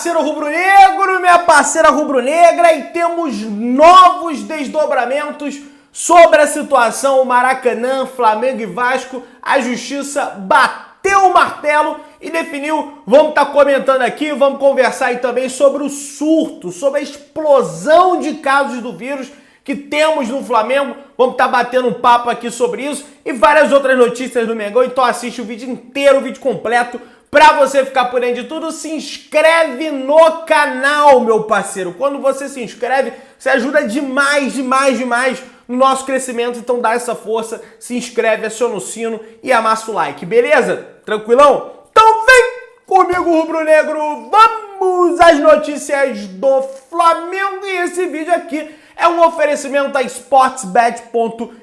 parceiro rubro-negro, minha parceira rubro-negra, e temos novos desdobramentos sobre a situação Maracanã, Flamengo e Vasco. A justiça bateu o martelo e definiu. Vamos estar comentando aqui, vamos conversar aí também sobre o surto, sobre a explosão de casos do vírus que temos no Flamengo. Vamos estar batendo um papo aqui sobre isso e várias outras notícias do Mengão. Então assiste o vídeo inteiro, o vídeo completo. Pra você ficar por dentro de tudo, se inscreve no canal, meu parceiro. Quando você se inscreve, você ajuda demais no nosso crescimento. Então dá essa força, se inscreve, aciona o sino e amassa o like, beleza? Tranquilão? Então vem comigo, rubro-negro. Vamos às notícias do Flamengo. E esse vídeo aqui é um oferecimento da Sportsbet.io.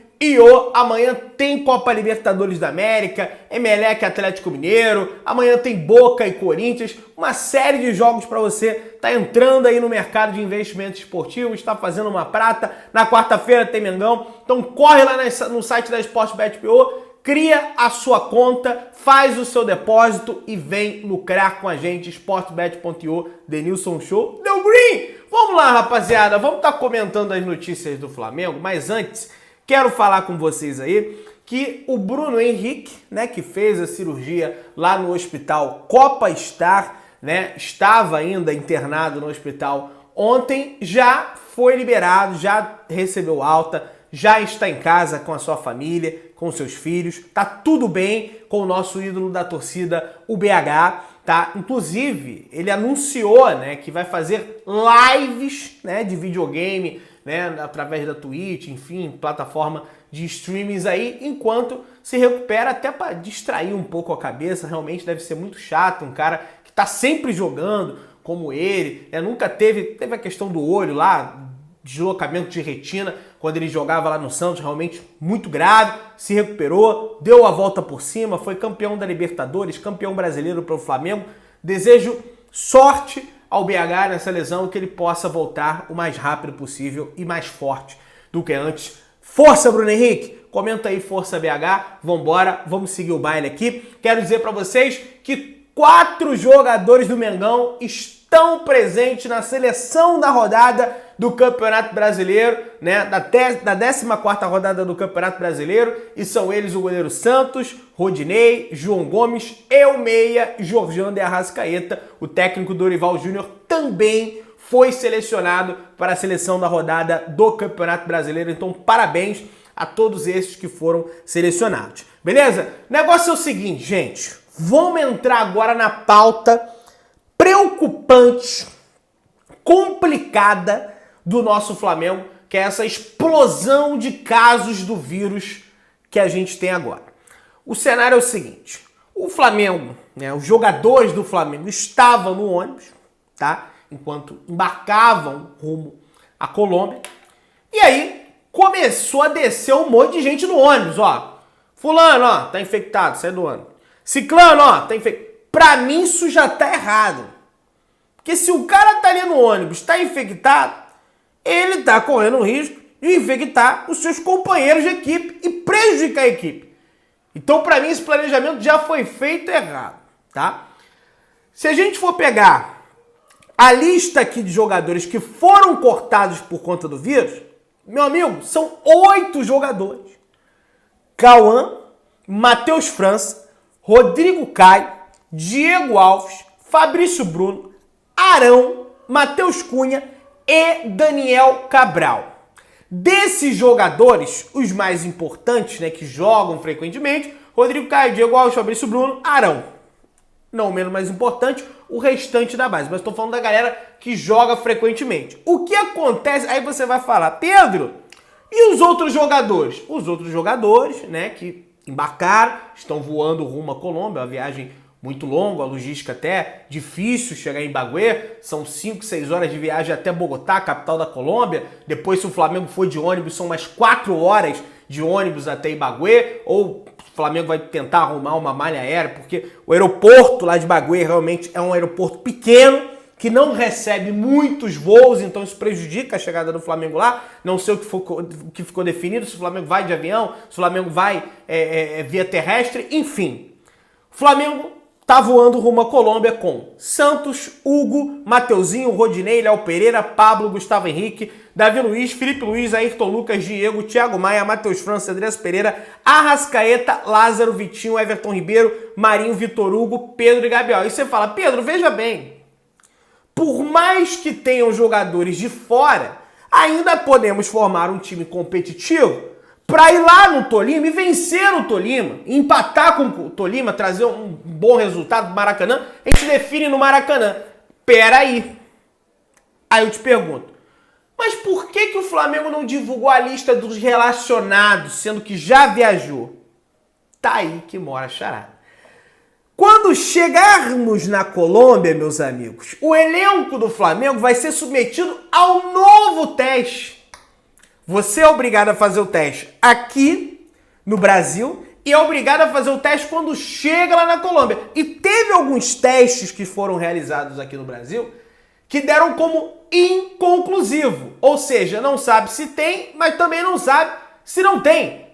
Amanhã tem Copa Libertadores da América, Emelec Atlético Mineiro, amanhã tem Boca e Corinthians, uma série de jogos para você tá entrando aí no mercado de investimentos esportivos, está fazendo uma prata. Na quarta-feira tem Mengão, então corre lá no site da Sportsbet.io, cria a sua conta, faz o seu depósito e vem lucrar com a gente. Sportsbet.io, Denilson Show, deu green! Vamos lá, rapaziada, vamos estar comentando as notícias do Flamengo, mas antes quero falar com vocês aí que o Bruno Henrique, né, que fez a cirurgia lá no hospital Copa Star, né, estava ainda internado no hospital ontem, já foi liberado, já recebeu alta, já está em casa com a sua família, com seus filhos, tá tudo bem com o nosso ídolo da torcida, o BH, tá? Inclusive, ele anunciou, né, que vai fazer lives, né, de videogame, né, através da Twitch, enfim, plataforma de streamings aí, enquanto se recupera, até para distrair um pouco a cabeça. Realmente deve ser muito chato, um cara que tá sempre jogando como ele, né, nunca teve a questão do olho lá, deslocamento de retina, quando ele jogava lá no Santos, realmente muito grave, se recuperou, deu a volta por cima, foi campeão da Libertadores, campeão brasileiro para o Flamengo. Desejo sorte ao BH nessa lesão, que ele possa voltar o mais rápido possível e mais forte do que antes. Força, Bruno Henrique! Comenta aí, força BH, vambora, vamos seguir o baile aqui. Quero dizer para vocês que 4 jogadores do Mengão estão presentes na seleção da rodada do Campeonato Brasileiro, né, da 14ª rodada do Campeonato Brasileiro, e são eles o goleiro Santos, Rodinei, João Gomes, El Meia, Jorjão de Arrascaeta. O técnico Dorival Júnior também foi selecionado para a seleção da rodada do Campeonato Brasileiro, então parabéns a todos esses que foram selecionados. Beleza? O negócio é o seguinte, gente, vamos entrar agora na pauta preocupante, complicada do nosso Flamengo, que é essa explosão de casos do vírus que a gente tem agora. O cenário é o seguinte: o Flamengo, né, os jogadores do Flamengo estavam no ônibus, tá? Enquanto embarcavam rumo à Colômbia, e aí começou a descer um monte de gente no ônibus, ó. Fulano, ó, tá infectado, sai do ônibus. Ciclano, ó, tá infectado. Pra mim isso já tá errado. Porque se o cara tá ali no ônibus, tá infectado, ele tá correndo o risco de infectar os seus companheiros de equipe e prejudicar a equipe. Então, pra mim, esse planejamento já foi feito errado, tá? Se a gente for pegar a lista aqui de jogadores que foram cortados por conta do vírus, meu amigo, são 8 jogadores. Cauã, Matheus França, Rodrigo Caio, Diego Alves, Fabrício Bruno, Arão, Matheus Cunha e Daniel Cabral. Desses jogadores, os mais importantes, né, que jogam frequentemente, Rodrigo Caio, Diego Alves, Fabrício Bruno, Arão. Não menos mais importante, o restante da base. Mas estou falando da galera que joga frequentemente. O que acontece? Aí você vai falar, Pedro, e os outros jogadores? Os outros jogadores, né, que embarcaram, estão voando rumo à Colômbia, uma viagem muito longo, a logística até difícil chegar em Bagüé, são 5, 6 horas de viagem até Bogotá, capital da Colômbia. Depois, se o Flamengo for de ônibus, são mais 4 horas de ônibus até Ibagué, ou o Flamengo vai tentar arrumar uma malha aérea, porque o aeroporto lá de Bagüé realmente é um aeroporto pequeno, que não recebe muitos voos, então isso prejudica a chegada do Flamengo lá. Não sei o que ficou definido, se o Flamengo vai de avião, se o Flamengo vai via terrestre, enfim. O Flamengo tá voando rumo à Colômbia com Santos, Hugo, Mateuzinho, Rodinei, Léo Pereira, Pablo, Gustavo Henrique, Davi Luiz, Felipe Luiz, Ayrton Lucas, Diego, Thiago Maia, Matheus França, Andrés Pereira, Arrascaeta, Lázaro, Vitinho, Everton Ribeiro, Marinho, Vitor Hugo, Pedro e Gabriel. E você fala, Pedro, veja bem, por mais que tenham jogadores de fora, ainda podemos formar um time competitivo para ir lá no Tolima e vencer o Tolima, empatar com o Tolima, trazer um bom resultado do Maracanã, a gente define no Maracanã. Peraí. Aí eu te pergunto, mas por que o Flamengo não divulgou a lista dos relacionados, sendo que já viajou? Tá aí que mora a charada. Quando chegarmos na Colômbia, meus amigos, o elenco do Flamengo vai ser submetido ao novo teste. Você é obrigado a fazer o teste aqui no Brasil e é obrigado a fazer o teste quando chega lá na Colômbia. E teve alguns testes que foram realizados aqui no Brasil que deram como inconclusivo. Ou seja, não sabe se tem, mas também não sabe se não tem.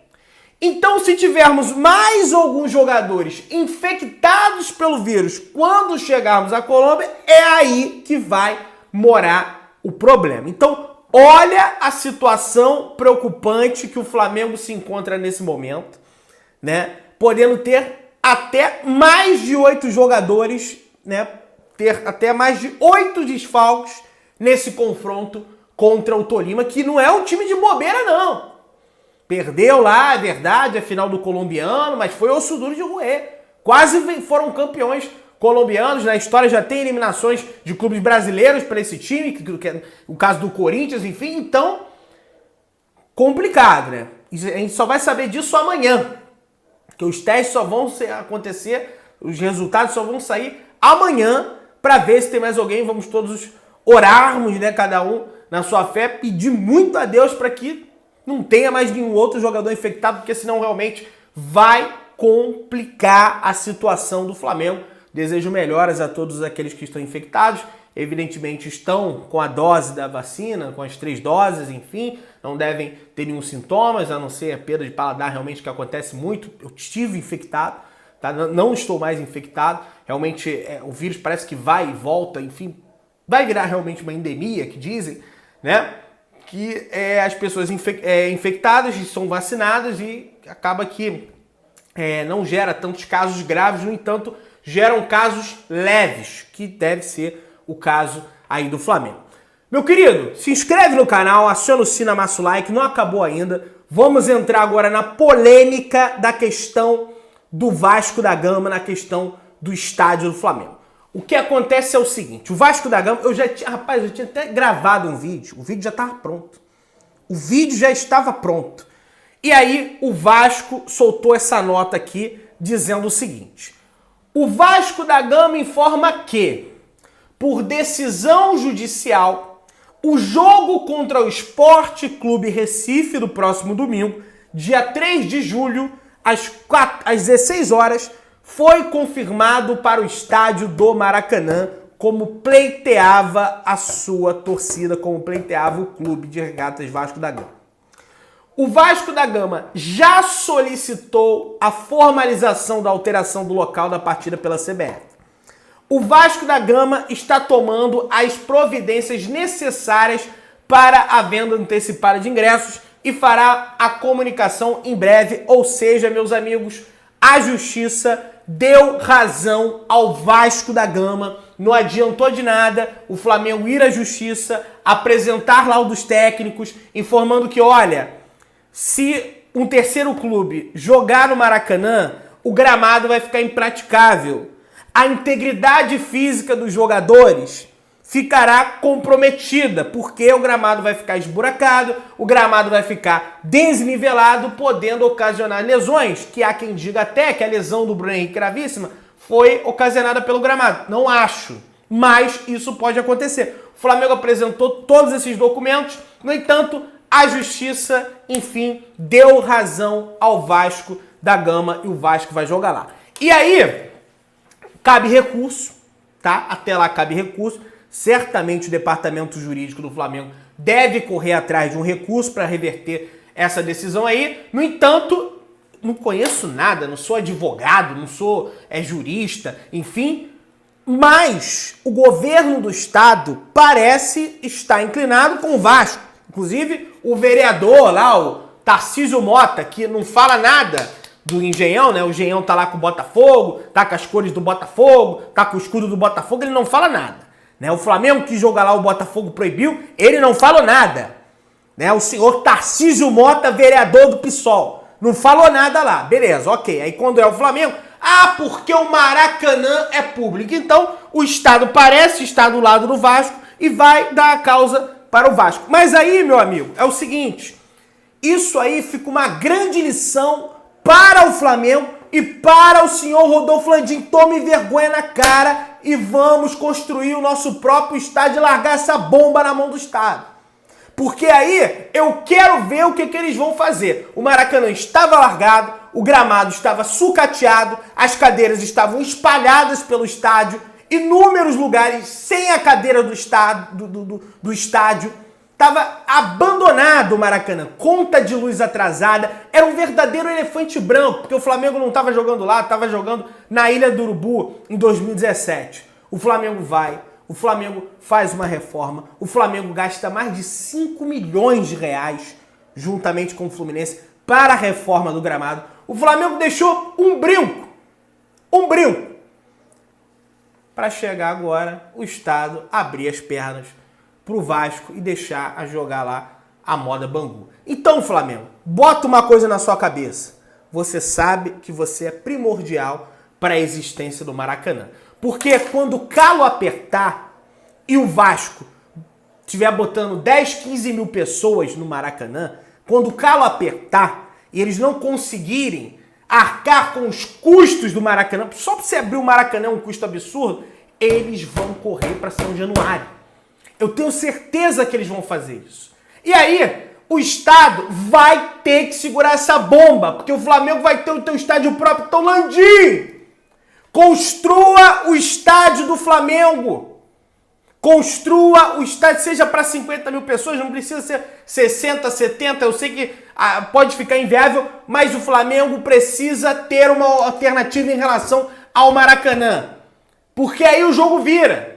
Então, se tivermos mais alguns jogadores infectados pelo vírus quando chegarmos à Colômbia, é aí que vai morar o problema. Então, olha a situação preocupante que o Flamengo se encontra nesse momento, né? Podendo ter até mais de 8 jogadores, né? Ter até mais de 8 desfalques nesse confronto contra o Tolima, que não é um time de bobeira, não. Perdeu lá, é verdade, a final do colombiano, mas foi osso duro de roer. Quase foram campeões colombianos, na história já tem eliminações de clubes brasileiros para esse time, que é o caso do Corinthians, enfim, então, complicado, né? A gente só vai saber disso amanhã, que os testes só vão acontecer, os resultados só vão sair amanhã, para ver se tem mais alguém, vamos todos orarmos, né, cada um na sua fé, pedir muito a Deus para que não tenha mais nenhum outro jogador infectado, porque senão realmente vai complicar a situação do Flamengo. Desejo melhoras a todos aqueles que estão infectados. Evidentemente estão com a dose da vacina, com as 3 doses, enfim. Não devem ter nenhum sintomas, a não ser a perda de paladar realmente que acontece muito. Eu estive infectado, tá? Não estou mais infectado. Realmente o vírus parece que vai e volta, enfim. Vai virar realmente uma endemia, que dizem, né? Que as pessoas infectadas são vacinadas e acaba que não gera tantos casos graves, no entanto, geram casos leves, que deve ser o caso aí do Flamengo. Meu querido, se inscreve no canal, aciona o sino, amassa o like, não acabou ainda. Vamos entrar agora na polêmica da questão do Vasco da Gama, na questão do estádio do Flamengo. O que acontece é o seguinte, o Vasco da Gama, eu já tinha até gravado um vídeo, o vídeo já estava pronto. O vídeo já estava pronto. E aí o Vasco soltou essa nota aqui, dizendo o seguinte: o Vasco da Gama informa que, por decisão judicial, o jogo contra o Sport Clube Recife do próximo domingo, dia 3 de julho, às 16 horas, foi confirmado para o estádio do Maracanã, como pleiteava a sua torcida, como pleiteava o Clube de Regatas Vasco da Gama. O Vasco da Gama já solicitou a formalização da alteração do local da partida pela CBF. O Vasco da Gama está tomando as providências necessárias para a venda antecipada de ingressos e fará a comunicação em breve, ou seja, meus amigos, a Justiça deu razão ao Vasco da Gama, não adiantou de nada o Flamengo ir à Justiça, apresentar laudos técnicos, informando que, olha, se um terceiro clube jogar no Maracanã, o gramado vai ficar impraticável. A integridade física dos jogadores ficará comprometida, porque o gramado vai ficar esburacado, o gramado vai ficar desnivelado, podendo ocasionar lesões, que há quem diga até que a lesão do Bruno Henrique gravíssima foi ocasionada pelo gramado. Não acho, mas isso pode acontecer. O Flamengo apresentou todos esses documentos, no entanto, a Justiça, enfim, deu razão ao Vasco da Gama e o Vasco vai jogar lá. E aí, cabe recurso, tá? Até lá cabe recurso. Certamente o departamento jurídico do Flamengo deve correr atrás de um recurso para reverter essa decisão aí. No entanto, não conheço nada, não sou advogado, não sou jurista, enfim, mas o governo do estado parece estar inclinado com o Vasco. Inclusive, o vereador lá, o Tarcísio Mota, que não fala nada do Engenhão, né? O Engenhão tá lá com o Botafogo, tá com as cores do Botafogo, tá com o escudo do Botafogo, ele não fala nada. Né? O Flamengo que joga lá, o Botafogo proibiu, ele não falou nada. Né? O senhor Tarcísio Mota, vereador do PSOL, não falou nada lá. Beleza, ok. Aí quando é o Flamengo, porque o Maracanã é público. Então, o Estado parece estar do lado do Vasco e vai dar a causa para o Vasco. Mas aí, meu amigo, é o seguinte, isso aí fica uma grande lição para o Flamengo e para o senhor Rodolfo Landim. Tome vergonha na cara e vamos construir o nosso próprio estádio e largar essa bomba na mão do Estado. Porque aí eu quero ver o que eles vão fazer. O Maracanã estava largado, o gramado estava sucateado, as cadeiras estavam espalhadas pelo estádio, inúmeros lugares sem a cadeira do estádio. Estava abandonado o Maracanã, conta de luz atrasada, era um verdadeiro elefante branco, porque o Flamengo não estava jogando lá, estava jogando na Ilha do Urubu em 2017. O Flamengo vai, o Flamengo faz uma reforma, o Flamengo gasta mais de 5 milhões de reais, juntamente com o Fluminense, para a reforma do gramado. O Flamengo deixou um brinco, para chegar agora o Estado abrir as pernas pro Vasco e deixar a jogar lá a moda Bangu. Então, Flamengo, bota uma coisa na sua cabeça. Você sabe que você é primordial para a existência do Maracanã. Porque quando o calo apertar e o Vasco estiver botando 10, 15 mil pessoas no Maracanã, quando o calo apertar e eles não conseguirem arcar com os custos do Maracanã, só para você abrir o Maracanã é um custo absurdo, eles vão correr para São Januário. Eu tenho certeza que eles vão fazer isso. E aí, o Estado vai ter que segurar essa bomba, porque o Flamengo vai ter o seu estádio próprio. Então, Landim, construa o estádio do Flamengo. Construa o estádio, seja para 50 mil pessoas, não precisa ser 60, 70, eu sei que pode ficar inviável, mas o Flamengo precisa ter uma alternativa em relação ao Maracanã. Porque aí o jogo vira.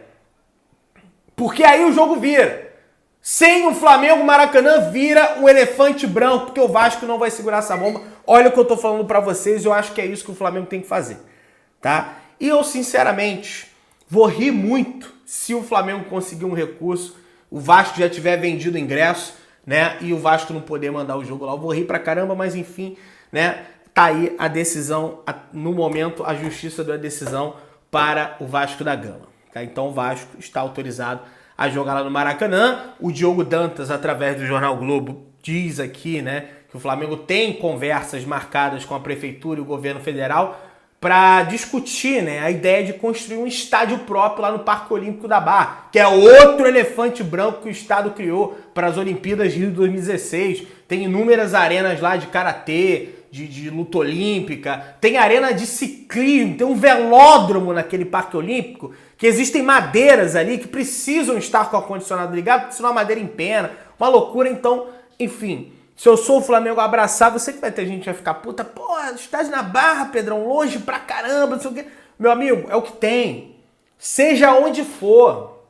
Sem o Flamengo, o Maracanã vira um elefante branco, porque o Vasco não vai segurar essa bomba. Olha o que eu tô falando pra vocês, eu acho que é isso que o Flamengo tem que fazer, tá? E eu, sinceramente, vou rir muito se o Flamengo conseguir um recurso, o Vasco já tiver vendido ingresso, né? E o Vasco não poder mandar o jogo lá. Eu vou rir pra caramba, mas enfim, né? Tá aí a decisão, no momento, a justiça deu a decisão para o Vasco da Gama. Tá? Então o Vasco está autorizado a jogar lá no Maracanã. O Diogo Dantas, através do Jornal Globo, diz aqui, né, que o Flamengo tem conversas marcadas com a Prefeitura e o Governo Federal para discutir, né, a ideia de construir um estádio próprio lá no Parque Olímpico da Barra, que é outro elefante branco que o Estado criou para as Olimpíadas de Rio 2016. Tem inúmeras arenas lá de karatê, de luta olímpica, tem arena de ciclismo, tem um velódromo naquele Parque Olímpico, que existem madeiras ali que precisam estar com o ar-condicionado ligado, porque senão a madeira empena, uma loucura. Então, enfim, se eu sou o Flamengo abraçado, eu sei que vai ter gente que vai ficar puta, pô, estádio na Barra, Pedrão, longe pra caramba, não sei o quê. Meu amigo, é o que tem. Seja onde for,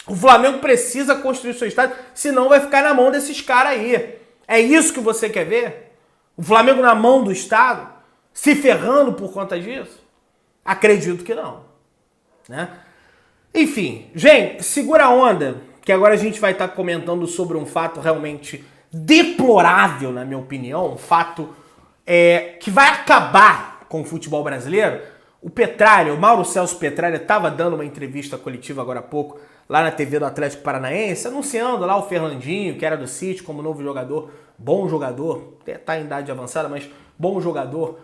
o Flamengo precisa construir seu estádio, senão vai ficar na mão desses caras aí. É isso que você quer ver? O Flamengo na mão do Estado? Se ferrando por conta disso? Acredito que não. Né? Enfim, gente, segura a onda, que agora a gente vai estar comentando sobre um fato realmente deplorável, na minha opinião, um fato que vai acabar com o futebol brasileiro. O Petralha, o Mauro Celso Petralha, estava dando uma entrevista coletiva agora há pouco, lá na TV do Atlético Paranaense, anunciando lá o Fernandinho, que era do City, como novo jogador, bom jogador, está em idade avançada, mas bom jogador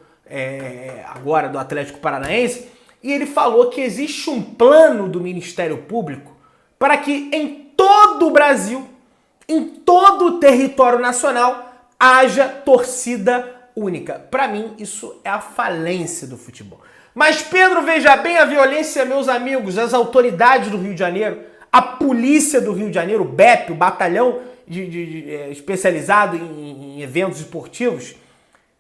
agora do Atlético Paranaense. E ele falou que existe um plano do Ministério Público para que em todo o Brasil, em todo o território nacional, haja torcida única. Para mim, isso é a falência do futebol. Mas, Pedro, veja bem a violência, meus amigos, as autoridades do Rio de Janeiro, a polícia do Rio de Janeiro, o BEP, o batalhão especializado em eventos esportivos,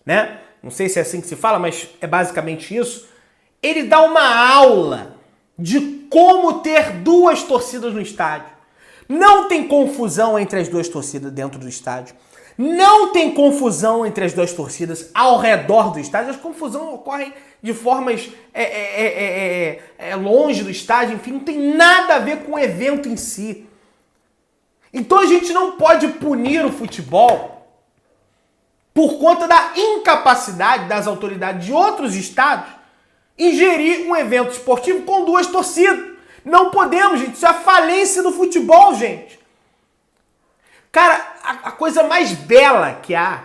né? não sei se é assim que se fala, mas é basicamente isso. Ele dá uma aula de como ter duas torcidas no estádio. Não tem confusão entre as duas torcidas dentro do estádio. Não tem confusão entre as duas torcidas ao redor do estádio. As confusões ocorrem de formas longe do estádio, enfim, não tem nada a ver com o evento em si. Então a gente não pode punir o futebol por conta da incapacidade das autoridades de outros estados em gerir um evento esportivo com duas torcidas. Não podemos, gente. Isso é a falência do futebol, gente. Cara, a coisa mais bela que há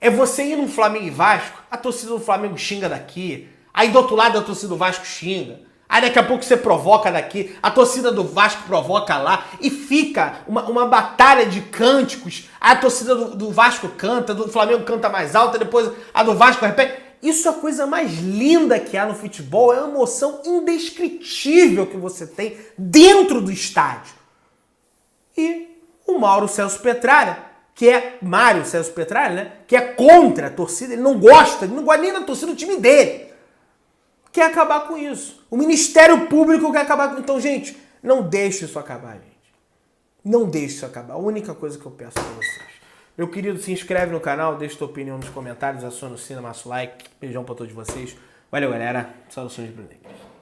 é você ir no Flamengo e Vasco, a torcida do Flamengo xinga daqui, aí do outro lado a torcida do Vasco xinga, aí daqui a pouco você provoca daqui, a torcida do Vasco provoca lá, e fica uma batalha de cânticos, a torcida do Vasco canta, do Flamengo canta mais alta, depois a do Vasco repete. Isso é a coisa mais linda que há no futebol, é uma emoção indescritível que você tem dentro do estádio. E o Mário Celso Petralha, que é Mário Celso Petralha, né? Que é contra a torcida, ele não gosta nem da torcida do time dele. Quer acabar com isso. O Ministério Público quer acabar com... Então, gente, não deixe isso acabar, gente. Não deixe isso acabar. A única coisa que eu peço pra vocês. Meu querido, se inscreve no canal, deixa tua opinião nos comentários, aciona o sino, massa o like. Beijão pra todos vocês. Valeu, galera. Saudações brunegras.